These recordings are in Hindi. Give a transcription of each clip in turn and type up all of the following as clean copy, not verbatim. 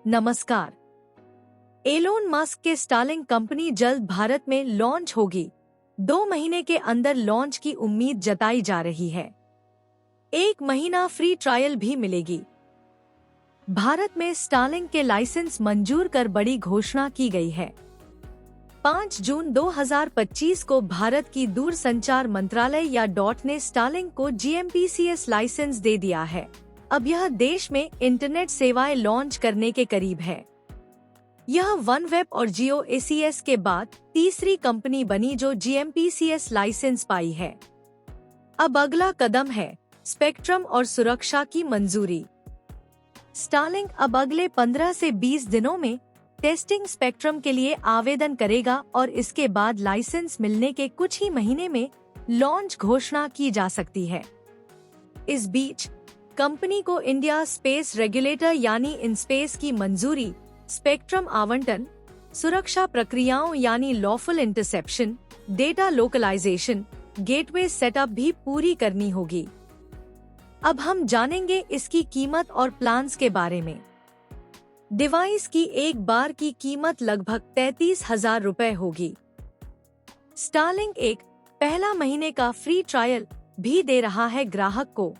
नमस्कार। एलोन मस्क के स्टारलिंक कंपनी जल्द भारत में लॉन्च होगी। 2 महीने के अंदर लॉन्च की उम्मीद जताई जा रही है। 1 महीना फ्री ट्रायल भी मिलेगी। भारत में स्टारलिंक के लाइसेंस मंजूर कर बड़ी घोषणा की गई है। 5 जून 2025 को भारत की दूरसंचार मंत्रालय या डॉट ने स्टारलिंक को GMPCS लाइसेंस दे दिया है। अब यह देश में इंटरनेट सेवाएं लॉन्च करने के करीब है। यह OneWeb और Jio ACS के बाद तीसरी कंपनी बनी जो GMPCS लाइसेंस पाई है। अब अगला कदम है स्पेक्ट्रम और सुरक्षा की मंजूरी। स्टारलिंक अब अगले 15 से 20 दिनों में टेस्टिंग स्पेक्ट्रम के लिए आवेदन करेगा और इसके बाद लाइसेंस मिलने के कुछ ही महीने में लॉन्च घोषणा की जा सकती है। इस बीच कंपनी को इंडिया स्पेस रेगुलेटर यानी इनस्पेस की मंजूरी, स्पेक्ट्रम आवंटन, सुरक्षा प्रक्रियाओं यानी lawful interception, data localisation, gateway setup भी पूरी करनी होगी। अब हम जानेंगे इसकी कीमत और प्लान्स के बारे में। डिवाइस की एक बार की कीमत लगभग 33,000 रुपए होगी। स्टारलिंक एक पहला महीने का फ्री ट्रायल भी दे रहा है ग्राहक को।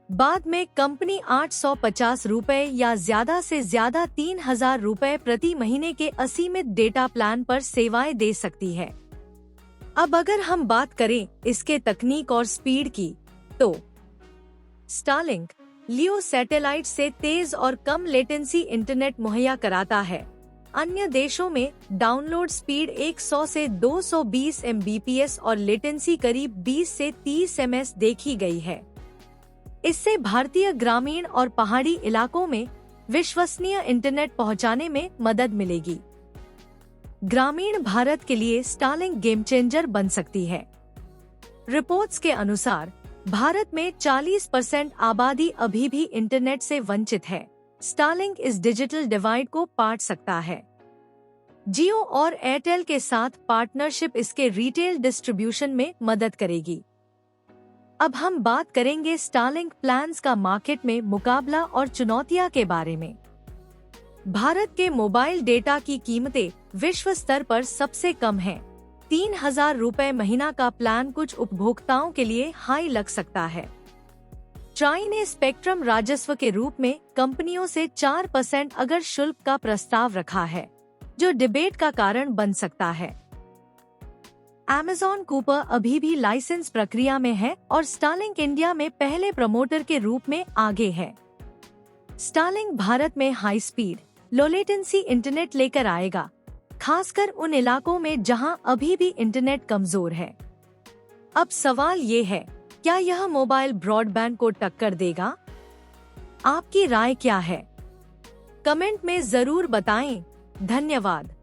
बाद में कंपनी 850 रुपए या ज्यादा से ज्यादा 3,000 रुपए प्रति महीने के असीमित डेटा प्लान पर सेवाएं दे सकती है। अब अगर हम बात करें इसके तकनीक और स्पीड की, तो स्टारलिंक लियो सैटेलाइट से तेज और कम लेटेंसी इंटरनेट मुहैया कराता है। अन्य देशों में डाउनलोड स्पीड 100 से 220 Mbps और लेटेंसी करीब 20 से 30 ms देखी गई है। इससे भारतीय ग्रामीण और पहाड़ी इलाकों में विश्वसनीय इंटरनेट पहुंचाने में मदद मिलेगी। ग्रामीण भारत के लिए स्टारलिंक गेम चेंजर बन सकती है। रिपोर्ट्स के अनुसार भारत में 40% आबादी अभी भी इंटरनेट से वंचित है। स्टारलिंक इस डिजिटल डिवाइड को पाट सकता है। जियो और एयरटेल के साथ पार्टनरशिप इसके रिटेल डिस्ट्रीब्यूशन में मदद करेगी। अब हम बात करेंगे स्टारलिंक प्लान्स का मार्केट में मुकाबला और चुनौतियां के बारे में। भारत के मोबाइल डेटा की कीमतें विश्व स्तर पर सबसे कम हैं। 3,000 रुपए महीना का प्लान कुछ उपभोक्ताओं के लिए हाई लग सकता है। ट्राई ने स्पेक्ट्रम राजस्व के रूप में कंपनियों से 4% अगर शुल्क का प्रस्ताव रखा है, जो डिबेट का कारण बन सकता है। Amazon कूपर अभी भी लाइसेंस प्रक्रिया में है और स्टारलिंक इंडिया में पहले प्रमोटर के रूप में आगे है। स्टारलिंक भारत में high speed, low latency internet लेकर आएगा, खासकर उन इलाकों में जहां अभी भी इंटरनेट कमजोर है। अब सवाल ये है, क्या यह मोबाइल ब्रॉडबैंड को टक्कर देगा? आपकी राय क्या है? कमेंट में जरूर बताएं। धन्यवाद।